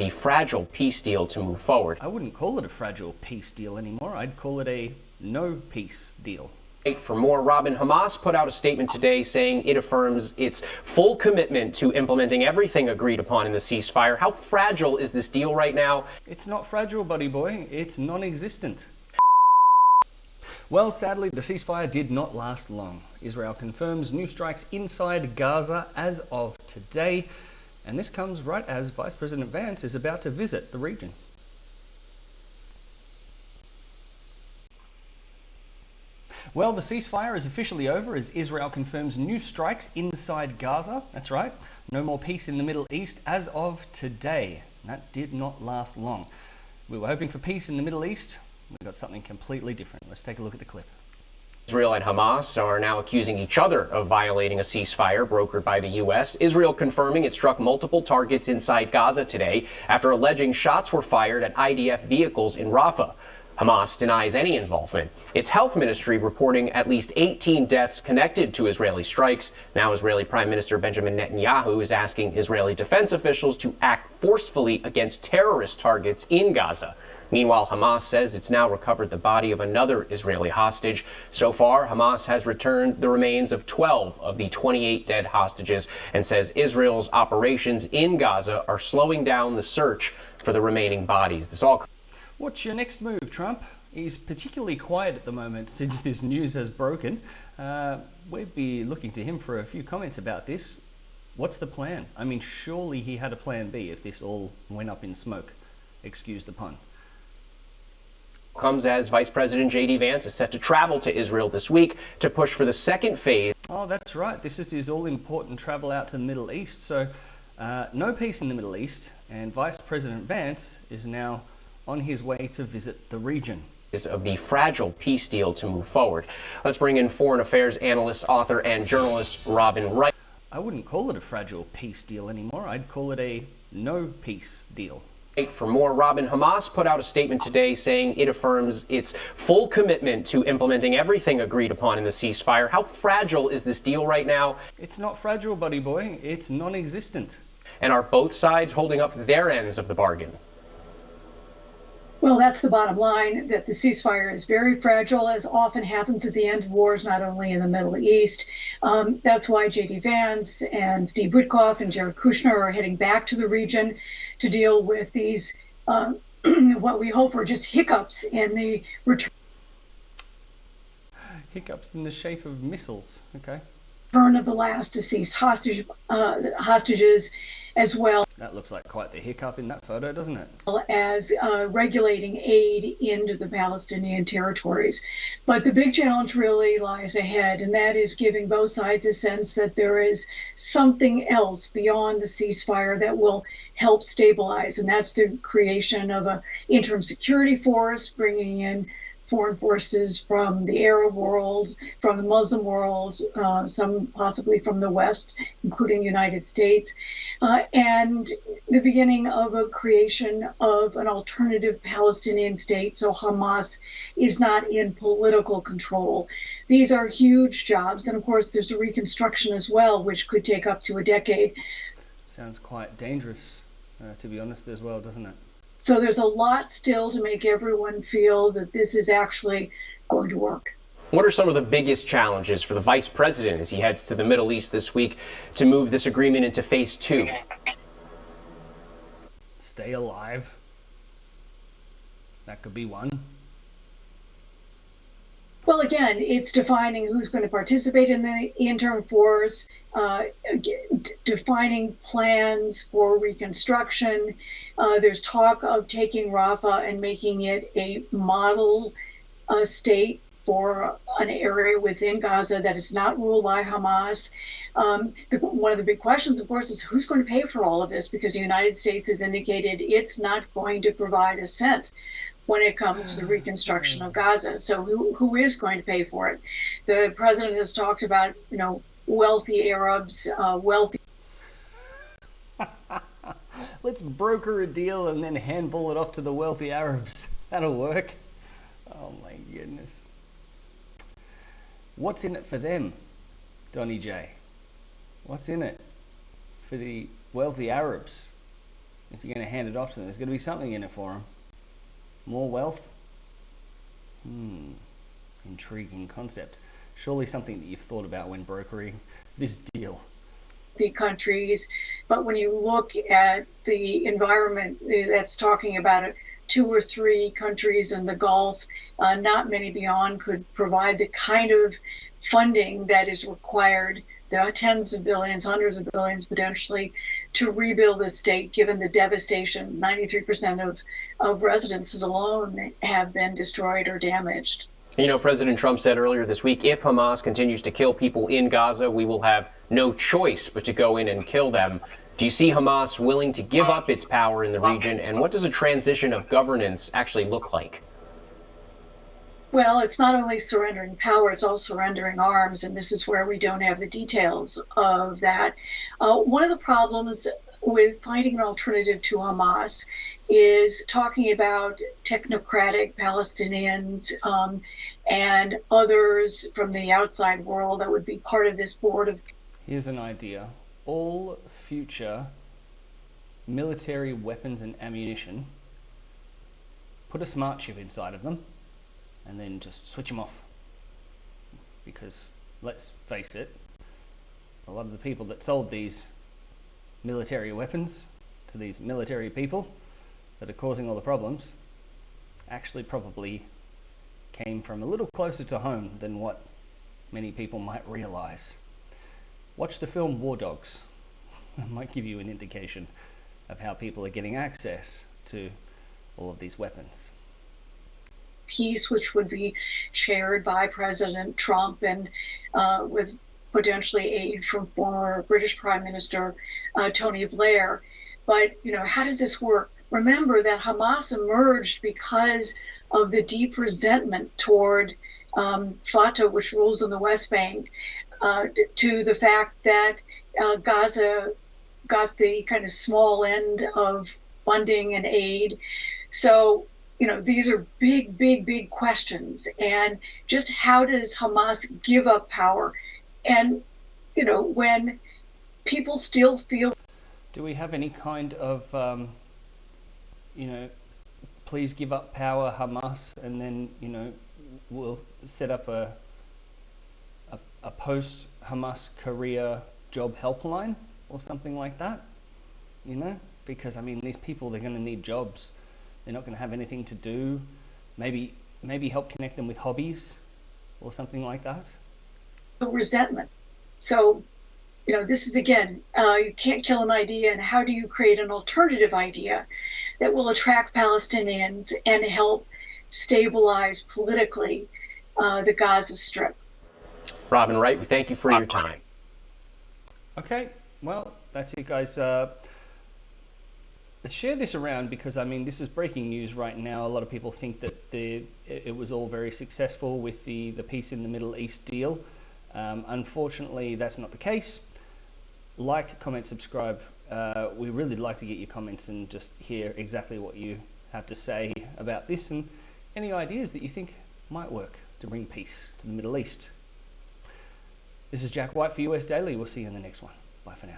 the fragile peace deal to move forward. I wouldn't call it a fragile peace deal anymore. I'd call it a no peace deal. For more, Robin, Hamas put out a statement today saying it affirms its full commitment to implementing everything agreed upon in the ceasefire. How fragile is this deal right now? It's not fragile, buddy boy. It's non-existent. Well, sadly, the ceasefire did not last long. Israel confirms new strikes inside Gaza as of today, and this comes right as Vice President Vance is about to visit the region. Well, the ceasefire is officially over as Israel confirms new strikes inside Gaza. That's right, no more peace in the Middle East as of today. That did not last long. We were hoping for peace in the Middle East. We got something completely different. Let's take a look at the clip. Israel and Hamas are now accusing each other of violating a ceasefire brokered by the U.S. Israel confirming it struck multiple targets inside Gaza today after alleging shots were fired at IDF vehicles in Rafah. Hamas denies any involvement. Its health ministry reporting at least 18 deaths connected to Israeli strikes. Now Israeli Prime Minister Benjamin Netanyahu is asking Israeli defense officials to act forcefully against terrorist targets in Gaza. Meanwhile, Hamas says it's now recovered the body of another Israeli hostage. So far, Hamas has returned the remains of 12 of the 28 dead hostages and says Israel's operations in Gaza are slowing down the search for the remaining bodies. What's your next move, Trump? He's particularly quiet at the moment since this news has broken. We'd be looking to him for a few comments about this. What's the plan? I mean, surely he had a plan B if this all went up in smoke. Excuse the pun. Comes as Vice President J.D. Vance is set to travel to Israel this week to push for the second phase. Oh, that's right. This is his all-important travel out to the Middle East. So no peace in the Middle East, and Vice President Vance is now on his way to visit the region. Of the fragile peace deal to move forward. Let's bring in foreign affairs analyst, author, and journalist Robin Wright. I wouldn't call it a fragile peace deal anymore. I'd call it a no peace deal. For more, Robin, Hamas put out a statement today saying it affirms its full commitment to implementing everything agreed upon in the ceasefire. How fragile is this deal right now? It's not fragile, buddy boy. It's non-existent. And are both sides holding up their ends of the bargain? Well, that's the bottom line, that the ceasefire is very fragile, as often happens at the end of wars, not only in the Middle East. That's why J.D. Vance and Steve Witkoff and Jared Kushner are heading back to the region to deal with these, what we hope are just hiccups in the return. Hiccups in the shape of missiles, okay. Return of the last deceased hostages, as well. That looks like quite the hiccup in that photo, doesn't it? As regulating aid into the Palestinian territories. But the big challenge really lies ahead, and that is giving both sides a sense that there is something else beyond the ceasefire that will help stabilize, and that's the creation of an interim security force, bringing in foreign forces from the Arab world, from the Muslim world, some possibly from the West, including the United States, and the beginning of a creation of an alternative Palestinian state, so Hamas is not in political control. These are huge jobs, and of course there's a reconstruction as well, which could take up to a decade. Sounds quite dangerous, to be honest, as well, doesn't it? So there's a lot still to make everyone feel that this is actually going to work. What are some of the biggest challenges for the vice president as he heads to the Middle East this week to move this agreement into phase 2? Stay alive. That could be one. Well, again, it's defining who's going to participate in the interim force, defining plans for reconstruction. There's talk of taking Rafah and making it a model state for an area within Gaza that is not ruled by Hamas. One of the big questions, of course, is who's going to pay for all of this, because the United States has indicated it's not going to provide a cent when it comes to the reconstruction of Gaza. So who is going to pay for it? The president has talked about, wealthy Arabs, wealthy. Let's broker a deal and then handball it off to the wealthy Arabs. That'll work. Oh my goodness. What's in it for them, Donny J? What's in it for the wealthy Arabs? if you're going to hand it off to them, there's going to be something in it for them. More wealth? Intriguing concept. Surely something that you've thought about when brokering this deal. The countries, but when you look at the environment that's talking about it, 2 or 3 countries in the Gulf, not many beyond, could provide the kind of funding that is required. There are tens of billions, hundreds of billions potentially to rebuild the state, given the devastation. 93% of residences alone have been destroyed or damaged. You know, President Trump said earlier this week, if Hamas continues to kill people in Gaza, we will have no choice but to go in and kill them. Do you see Hamas willing to give up its power in the region? And what does a transition of governance actually look like? Well, it's not only surrendering power, it's also surrendering arms. And this is where we don't have the details of that. One of the problems with finding an alternative to Hamas is talking about technocratic Palestinians and others from the outside world that would be part of this board of. Here's an idea. All future military weapons and ammunition, put a smart chip inside of them and then just switch them off. Because let's face it, a lot of the people that sold these military weapons to these military people that are causing all the problems actually probably came from a little closer to home than what many people might realize. Watch the film War Dogs. It might give you an indication of how people are getting access to all of these weapons. Peace, which would be chaired by President Trump and with potentially aid from former British Prime Minister Tony Blair. But, you know, how does this work? Remember that Hamas emerged because of the deep resentment toward Fatah, which rules in the West Bank, to the fact that Gaza got the kind of small end of funding and aid. So, you know, these are big, big, big questions. And just how does Hamas give up power? And, you know, when people still feel. Do we have any kind of, you know, please give up power, Hamas, and then, you know, we'll set up a post-Hamas career job helpline or something like that, you know? Because, I mean, these people, they're going to need jobs. They're not going to have anything to do. Maybe help connect them with hobbies or something like that. Resentment. So, you know, this is, again, you can't kill an idea, and how do you create an alternative idea that will attract Palestinians and help stabilize politically the Gaza Strip? Robin Wright, we thank you for your time. Okay, well, that's it, guys. Share this around because, I mean, this is breaking news right now. A lot of people think that it was all very successful with the peace in the Middle East deal. Unfortunately, that's not the case. Like, comment, subscribe. We really like to get your comments and just hear exactly what you have to say about this and any ideas that you think might work to bring peace to the Middle East. This is Jack White for US Daily. We'll see you in the next one. Bye for now.